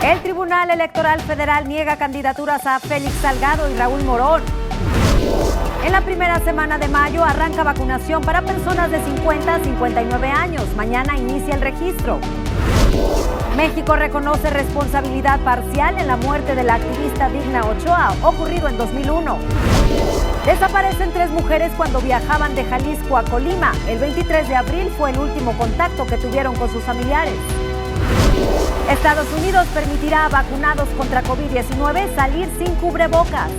El Tribunal Electoral Federal niega candidaturas a Félix Salgado y Raúl Morón. En la primera semana de mayo arranca vacunación para personas de 50 a 59 años. Mañana inicia el registro. México reconoce responsabilidad parcial en la muerte de la activista Digna Ochoa, ocurrido en 2001. Desaparecen 3 mujeres cuando viajaban de Jalisco a Colima. El 23 de abril fue el último contacto que tuvieron con sus familiares. Estados Unidos permitirá a vacunados contra COVID-19 salir sin cubrebocas.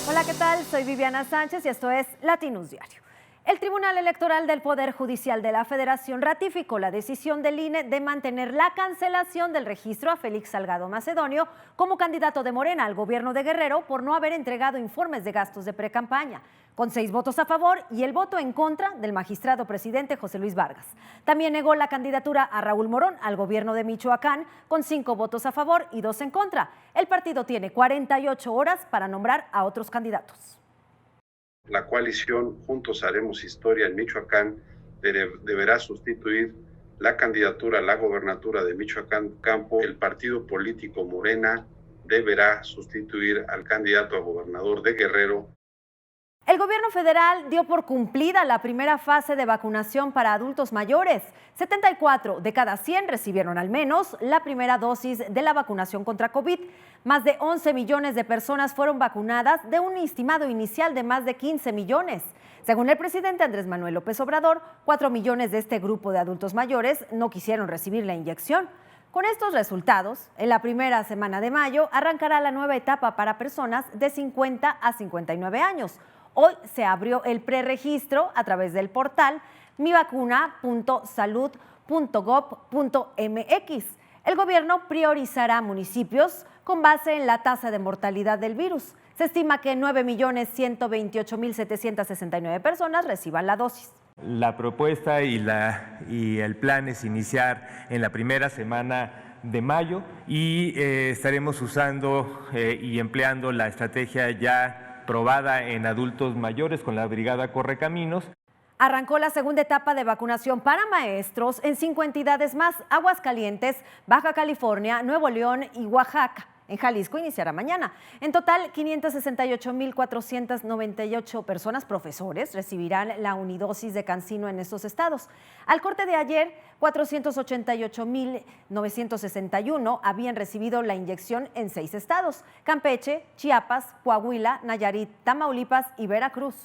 Hola, ¿qué tal? Soy Viviana Sánchez y esto es Latinus Diario. El Tribunal Electoral del Poder Judicial de la Federación ratificó la decisión del INE de mantener la cancelación del registro a Félix Salgado Macedonio como candidato de Morena al gobierno de Guerrero por no haber entregado informes de gastos de precampaña, con 6 votos a favor y el voto en contra del magistrado presidente José Luis Vargas. También negó la candidatura a Raúl Morón al gobierno de Michoacán con 5 votos a favor y 2 en contra. El partido tiene 48 horas para nombrar a otros candidatos. La coalición Juntos Haremos Historia en Michoacán deberá sustituir la candidatura a la gobernatura de Michoacán Campo. El partido político Morena deberá sustituir al candidato a gobernador de Guerrero. El gobierno federal dio por cumplida la primera fase de vacunación para adultos mayores. 74 de cada 100 recibieron al menos la primera dosis de la vacunación contra COVID. Más de 11 millones de personas fueron vacunadas de un estimado inicial de más de 15 millones. Según el presidente Andrés Manuel López Obrador, 4 millones de este grupo de adultos mayores no quisieron recibir la inyección. Con estos resultados, en la primera semana de mayo arrancará la nueva etapa para personas de 50 a 59 años. Hoy se abrió el preregistro a través del portal mivacuna.salud.gov.mx. El gobierno priorizará municipios con base en la tasa de mortalidad del virus. Se estima que 9.128.769 personas reciban la dosis. La propuesta y el plan es iniciar en la primera semana de mayo y estaremos usando y empleando la estrategia ya probada en adultos mayores con la Brigada Correcaminos. Arrancó la segunda etapa de vacunación para maestros en 5 entidades más: Aguascalientes, Baja California, Nuevo León y Oaxaca. En Jalisco iniciará mañana. En total, 568.498 personas, profesores, recibirán la unidosis de CanSino en estos estados. Al corte de ayer, 488.961 habían recibido la inyección en 6 estados: Campeche, Chiapas, Coahuila, Nayarit, Tamaulipas y Veracruz.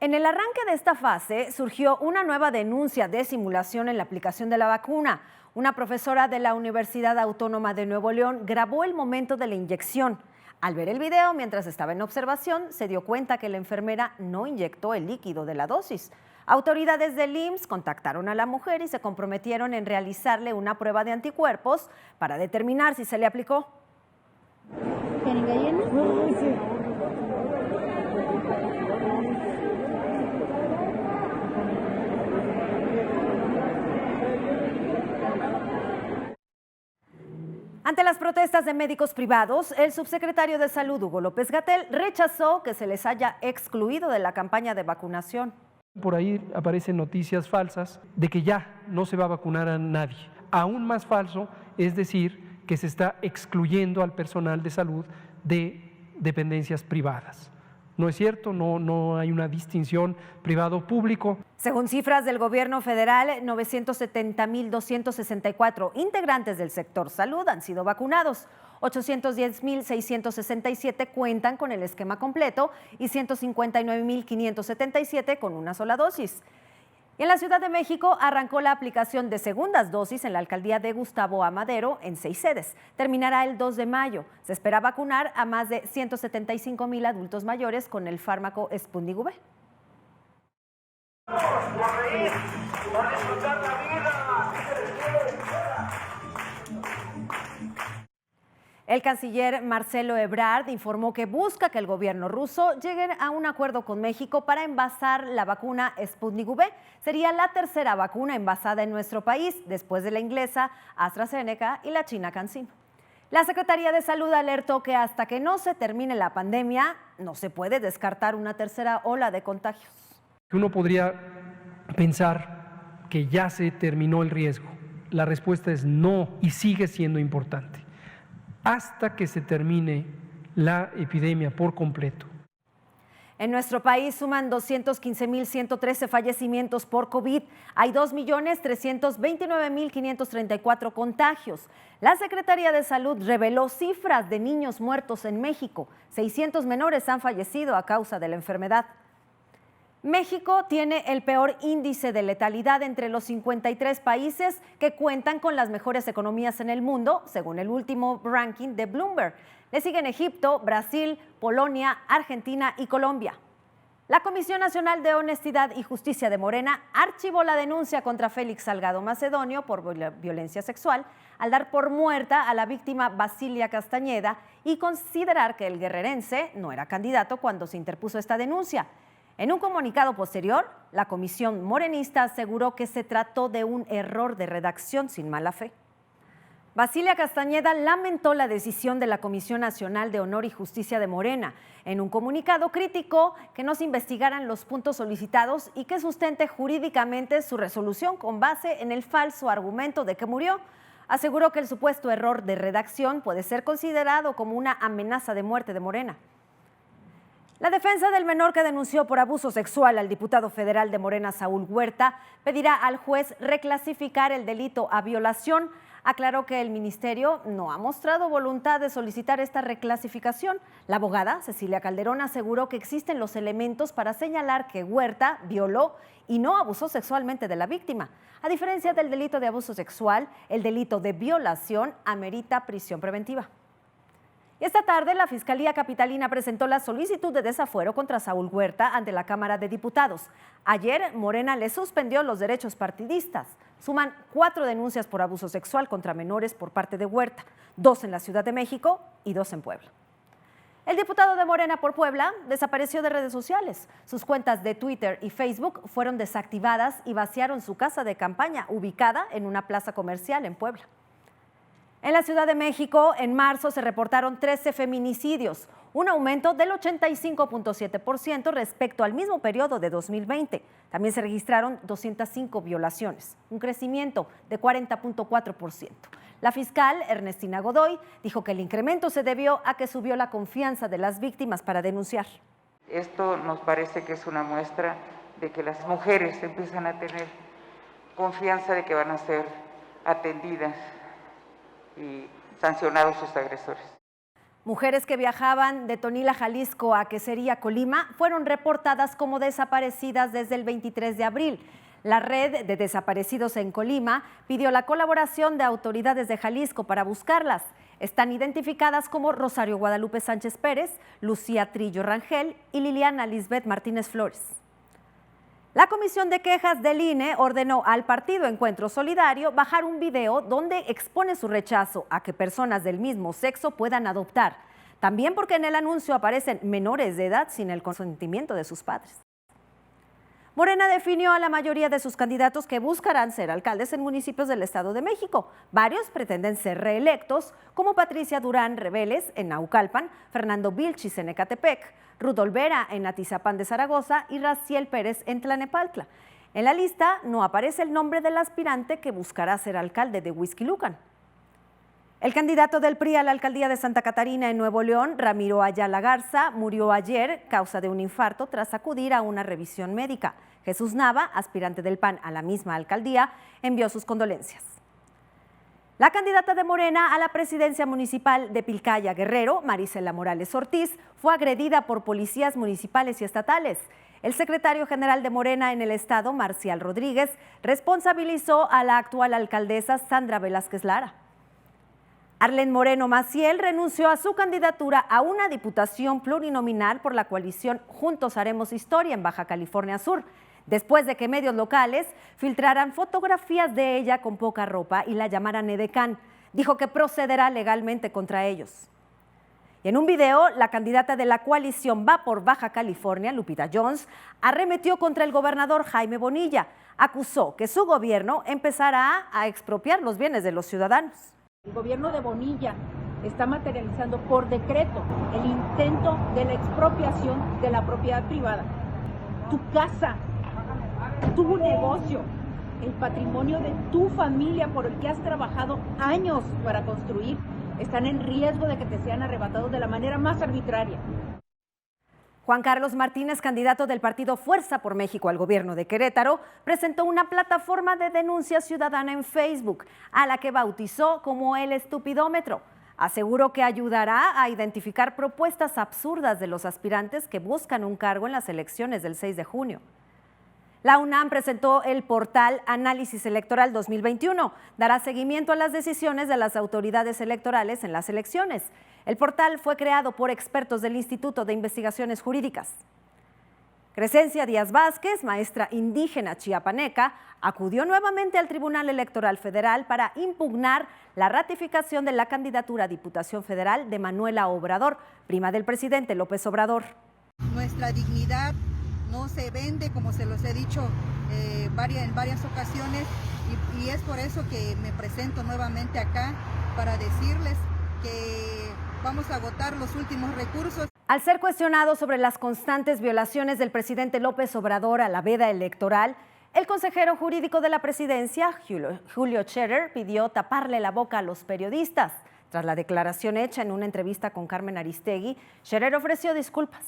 En el arranque de esta fase surgió una nueva denuncia de simulación en la aplicación de la vacuna. Una profesora de la Universidad Autónoma de Nuevo León grabó el momento de la inyección. Al ver el video mientras estaba en observación, se dio cuenta que la enfermera no inyectó el líquido de la dosis. Autoridades del IMSS contactaron a la mujer y se comprometieron en realizarle una prueba de anticuerpos para determinar si se le aplicó. Ante las protestas de médicos privados, el subsecretario de Salud, Hugo López-Gatell, rechazó que se les haya excluido de la campaña de vacunación. Por ahí aparecen noticias falsas de que ya no se va a vacunar a nadie. Aún más falso es decir que se está excluyendo al personal de salud de dependencias privadas. No es cierto, no hay una distinción privado-público. Según cifras del gobierno federal, 970.264 integrantes del sector salud han sido vacunados. 810.667 cuentan con el esquema completo y 159.577 con una sola dosis. Y en la Ciudad de México arrancó la aplicación de segundas dosis en la alcaldía de Gustavo A. Madero en 6 sedes. Terminará el 2 de mayo. Se espera vacunar a más de 175,000 adultos mayores con el fármaco Sputnik V. Por disfrutar la vida. El canciller Marcelo Ebrard informó que busca que el gobierno ruso llegue a un acuerdo con México para envasar la vacuna Sputnik V. Sería la tercera vacuna envasada en nuestro país, después de la inglesa AstraZeneca y la china CanSino. La Secretaría de Salud alertó que hasta que no se termine la pandemia, no se puede descartar una tercera ola de contagios. Uno podría pensar que ya se terminó el riesgo. La respuesta es no, y sigue siendo importante hasta que se termine la epidemia por completo. En nuestro país suman 215.113 fallecimientos por COVID. Hay 2.329.534 contagios. La Secretaría de Salud reveló cifras de niños muertos en México. 600 menores han fallecido a causa de la enfermedad. México tiene el peor índice de letalidad entre los 53 países que cuentan con las mejores economías en el mundo, según el último ranking de Bloomberg. Le siguen Egipto, Brasil, Polonia, Argentina y Colombia. La Comisión Nacional de Honestidad y Justicia de Morena archivó la denuncia contra Félix Salgado Macedonio por violencia sexual al dar por muerta a la víctima Basilia Castañeda y considerar que el guerrerense no era candidato cuando se interpuso esta denuncia. En un comunicado posterior, la comisión morenista aseguró que se trató de un error de redacción sin mala fe. Basilia Castañeda lamentó la decisión de la Comisión Nacional de Honor y Justicia de Morena. En un comunicado criticó que no se investigaran los puntos solicitados y que sustente jurídicamente su resolución con base en el falso argumento de que murió. Aseguró que el supuesto error de redacción puede ser considerado como una amenaza de muerte de Morena. La defensa del menor que denunció por abuso sexual al diputado federal de Morena, Saúl Huerta, pedirá al juez reclasificar el delito a violación. Aclaró que el ministerio no ha mostrado voluntad de solicitar esta reclasificación. La abogada, Cecilia Calderón, aseguró que existen los elementos para señalar que Huerta violó y no abusó sexualmente de la víctima. A diferencia del delito de abuso sexual, el delito de violación amerita prisión preventiva. Y esta tarde la Fiscalía Capitalina presentó la solicitud de desafuero contra Saúl Huerta ante la Cámara de Diputados. Ayer, Morena le suspendió los derechos partidistas. Suman 4 denuncias por abuso sexual contra menores por parte de Huerta, 2 en la Ciudad de México y 2 en Puebla. El diputado de Morena por Puebla desapareció de redes sociales. Sus cuentas de Twitter y Facebook fueron desactivadas y vaciaron su casa de campaña, ubicada en una plaza comercial en Puebla. En la Ciudad de México, en marzo se reportaron 13 feminicidios, un aumento del 85.7% respecto al mismo periodo de 2020. También se registraron 205 violaciones, un crecimiento de 40.4%. La fiscal Ernestina Godoy dijo que el incremento se debió a que subió la confianza de las víctimas para denunciar. Esto nos parece que es una muestra de que las mujeres empiezan a tener confianza de que van a ser atendidas y sancionados sus agresores. Mujeres que viajaban de Tonila, Jalisco a Quesería, Colima, fueron reportadas como desaparecidas desde el 23 de abril. La red de desaparecidos en Colima pidió la colaboración de autoridades de Jalisco para buscarlas. Están identificadas como Rosario Guadalupe Sánchez Pérez, Lucía Trillo Rangel y Liliana Lisbeth Martínez Flores. La Comisión de Quejas del INE ordenó al Partido Encuentro Solidario bajar un video donde expone su rechazo a que personas del mismo sexo puedan adoptar. También porque en el anuncio aparecen menores de edad sin el consentimiento de sus padres. Morena definió a la mayoría de sus candidatos que buscarán ser alcaldes en municipios del Estado de México. Varios pretenden ser reelectos, como Patricia Durán Reveles en Naucalpan, Fernando Vilchis en Ecatepec, Ruth Olvera en Atizapán de Zaragoza y Raciel Pérez en Tlanepantla. En la lista no aparece el nombre del aspirante que buscará ser alcalde de Huixquilucan. El candidato del PRI a la alcaldía de Santa Catarina en Nuevo León, Ramiro Ayala Garza, murió ayer causa de un infarto tras acudir a una revisión médica. Jesús Nava, aspirante del PAN a la misma alcaldía, envió sus condolencias. La candidata de Morena a la presidencia municipal de Pilcaya, Guerrero, Marisela Morales Ortiz, fue agredida por policías municipales y estatales. El secretario general de Morena en el estado, Marcial Rodríguez, responsabilizó a la actual alcaldesa Sandra Velázquez Lara. Arlen Moreno Maciel renunció a su candidatura a una diputación plurinominal por la coalición Juntos Haremos Historia en Baja California Sur, después de que medios locales filtraran fotografías de ella con poca ropa y la llamaran edecán. dijo que procederá legalmente contra ellos. Y en un video, la candidata de la coalición Va por Baja California, Lupita Jones, arremetió contra el gobernador Jaime Bonilla. Acusó que su gobierno empezará a expropiar los bienes de los ciudadanos. El gobierno de Bonilla está materializando por decreto el intento de la expropiación de la propiedad privada. Tu casa, tu negocio, el patrimonio de tu familia por el que has trabajado años para construir, están en riesgo de que te sean arrebatados de la manera más arbitraria. Juan Carlos Martínez, candidato del partido Fuerza por México al gobierno de Querétaro, presentó una plataforma de denuncia ciudadana en Facebook, a la que bautizó como El Estupidómetro. Aseguró que ayudará a identificar propuestas absurdas de los aspirantes que buscan un cargo en las elecciones del 6 de junio. La UNAM presentó el portal Análisis Electoral 2021. Dará seguimiento a las decisiones de las autoridades electorales en las elecciones. El portal fue creado por expertos del Instituto de Investigaciones Jurídicas. Crescencia Díaz Vázquez, maestra indígena chiapaneca, acudió nuevamente al Tribunal Electoral Federal para impugnar la ratificación de la candidatura a Diputación Federal de Manuela Obrador, prima del presidente López Obrador. Nuestra dignidad no se vende, como se los he dicho en varias ocasiones, y es por eso que me presento nuevamente acá para decirles que vamos a agotar los últimos recursos. Al ser cuestionado sobre las constantes violaciones del presidente López Obrador a la veda electoral, el consejero jurídico de la presidencia, Julio Scherer, pidió taparle la boca a los periodistas. Tras la declaración hecha en una entrevista con Carmen Aristegui, Scherer ofreció disculpas.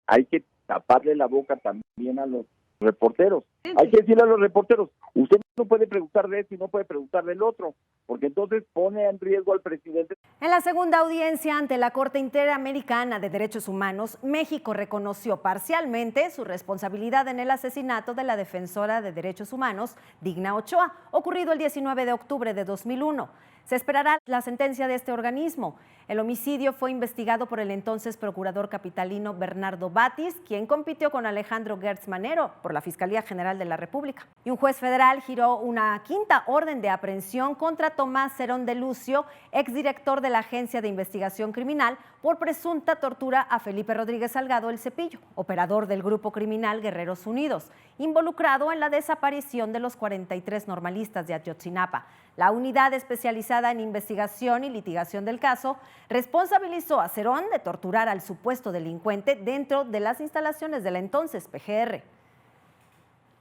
Hay que taparle la boca también a los reporteros. Hay que decirle a los reporteros, usted no puede preguntar de esto y no puede preguntar del otro, porque entonces pone en riesgo al presidente. En la segunda audiencia ante la Corte Interamericana de Derechos Humanos, México reconoció parcialmente su responsabilidad en el asesinato de la defensora de derechos humanos, Digna Ochoa, ocurrido el 19 de octubre de 2001. Se esperará la sentencia de este organismo. El homicidio fue investigado por el entonces procurador capitalino Bernardo Batis, quien compitió con Alejandro Gertz Manero por la Fiscalía General de la República. Y un juez federal giró una quinta orden de aprehensión contra Tomás Cerón de Lucio, exdirector de la Agencia de Investigación Criminal, por presunta tortura a Felipe Rodríguez Salgado El Cepillo, operador del grupo criminal Guerreros Unidos, involucrado en la desaparición de los 43 normalistas de Ayotzinapa. La unidad especializada en investigación y litigación del caso responsabilizó a Cerón de torturar al supuesto delincuente dentro de las instalaciones de la entonces PGR.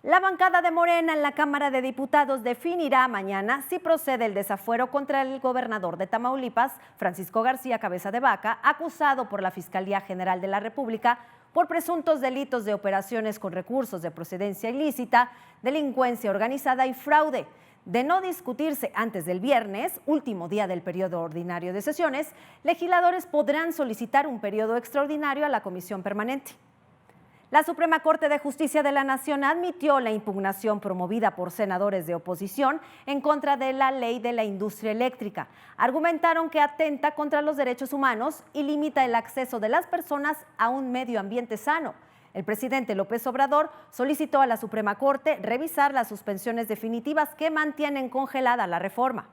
La bancada de Morena en la Cámara de Diputados definirá mañana si procede el desafuero contra el gobernador de Tamaulipas, Francisco García Cabeza de Vaca, acusado por la Fiscalía General de la República por presuntos delitos de operaciones con recursos de procedencia ilícita, delincuencia organizada y fraude. De no discutirse antes del viernes, último día del periodo ordinario de sesiones, legisladores podrán solicitar un periodo extraordinario a la Comisión Permanente. La Suprema Corte de Justicia de la Nación admitió la impugnación promovida por senadores de oposición en contra de la ley de la industria eléctrica. Argumentaron que atenta contra los derechos humanos y limita el acceso de las personas a un medio ambiente sano. El presidente López Obrador solicitó a la Suprema Corte revisar las suspensiones definitivas que mantienen congelada la reforma.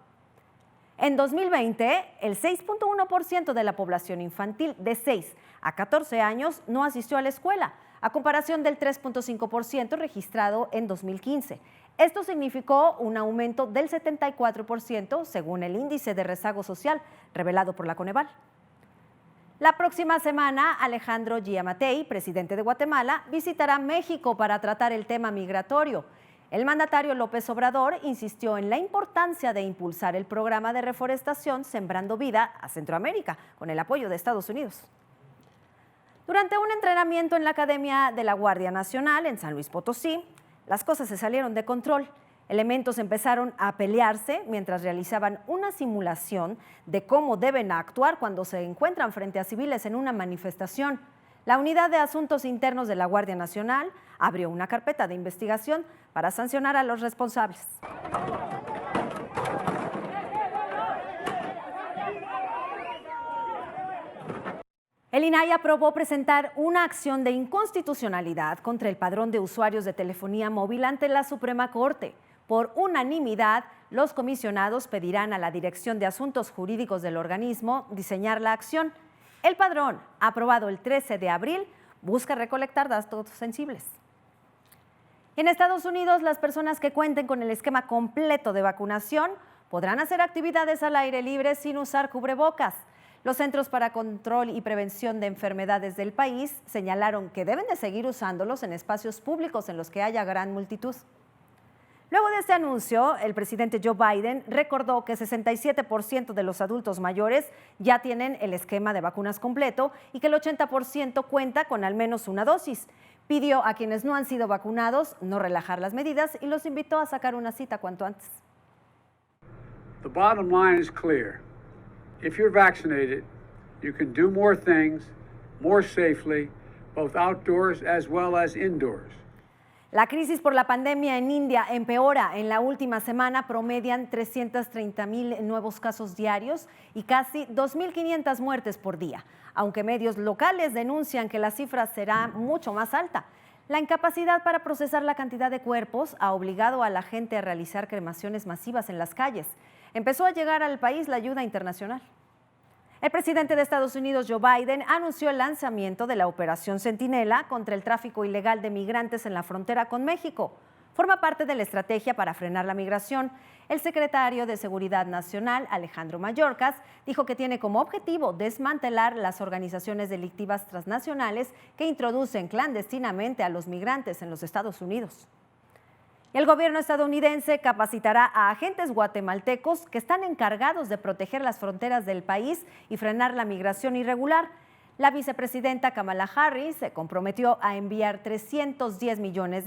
En 2020, el 6.1% de la población infantil de 6 a 14 años no asistió a la escuela, a comparación del 3.5% registrado en 2015. Esto significó un aumento del 74% según el índice de rezago social revelado por la Coneval. La próxima semana, Alejandro Giammattei, presidente de Guatemala, visitará México para tratar el tema migratorio. El mandatario López Obrador insistió en la importancia de impulsar el programa de reforestación Sembrando Vida a Centroamérica, con el apoyo de Estados Unidos. Durante un entrenamiento en la Academia de la Guardia Nacional en San Luis Potosí, las cosas se salieron de control. Elementos empezaron a pelearse mientras realizaban una simulación de cómo deben actuar cuando se encuentran frente a civiles en una manifestación. La Unidad de Asuntos Internos de la Guardia Nacional abrió una carpeta de investigación para sancionar a los responsables. El INAI aprobó presentar una acción de inconstitucionalidad contra el padrón de usuarios de telefonía móvil ante la Suprema Corte. Por unanimidad, los comisionados pedirán a la Dirección de Asuntos Jurídicos del organismo diseñar la acción. El padrón, aprobado el 13 de abril, busca recolectar datos sensibles. En Estados Unidos, las personas que cuenten con el esquema completo de vacunación podrán hacer actividades al aire libre sin usar cubrebocas. Los Centros para Control y Prevención de Enfermedades del país señalaron que deben de seguir usándolos en espacios públicos en los que haya gran multitud. Luego de este anuncio, el presidente Joe Biden recordó que 67% de los adultos mayores ya tienen el esquema de vacunas completo y que el 80% cuenta con al menos una dosis. Pidió a quienes no han sido vacunados no relajar las medidas y los invitó a sacar una cita cuanto antes. The bottom line is clear. If you're vaccinated, you can do more things more safely, both outdoors as well as indoors. La crisis por la pandemia en India empeora. En la última semana promedian 330,000 nuevos casos diarios y casi 2.500 muertes por día, aunque medios locales denuncian que la cifra será mucho más alta. La incapacidad para procesar la cantidad de cuerpos ha obligado a la gente a realizar cremaciones masivas en las calles. Empezó a llegar al país la ayuda internacional. El presidente de Estados Unidos, Joe Biden, anunció el lanzamiento de la Operación Centinela contra el tráfico ilegal de migrantes en la frontera con México. Forma parte de la estrategia para frenar la migración. El secretario de Seguridad Nacional, Alejandro Mayorkas, dijo que tiene como objetivo desmantelar las organizaciones delictivas transnacionales que introducen clandestinamente a los migrantes en los Estados Unidos. El gobierno estadounidense capacitará a agentes guatemaltecos que están encargados de proteger las fronteras del país y frenar la migración irregular. La vicepresidenta Kamala Harris se comprometió a enviar $310 millones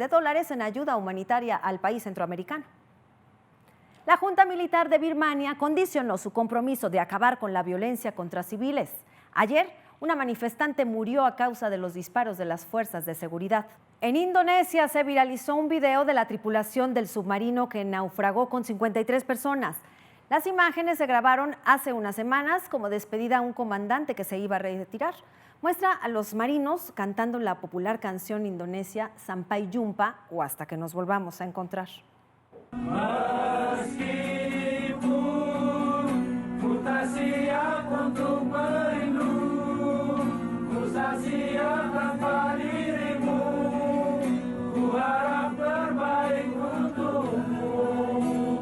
en ayuda humanitaria al país centroamericano. La Junta Militar de Birmania condicionó su compromiso de acabar con la violencia contra civiles. Ayer, una manifestante murió a causa de los disparos de las fuerzas de seguridad. En Indonesia se viralizó un video de la tripulación del submarino que naufragó con 53 personas. Las imágenes se grabaron hace unas semanas como despedida a un comandante que se iba a retirar. Muestra a los marinos cantando la popular canción indonesia Sampai Jumpa o Hasta que nos volvamos a encontrar.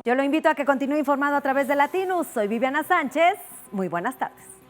Yo lo invito a que continúe informado a través de Latinus. Soy Viviana Sánchez. Muy buenas tardes.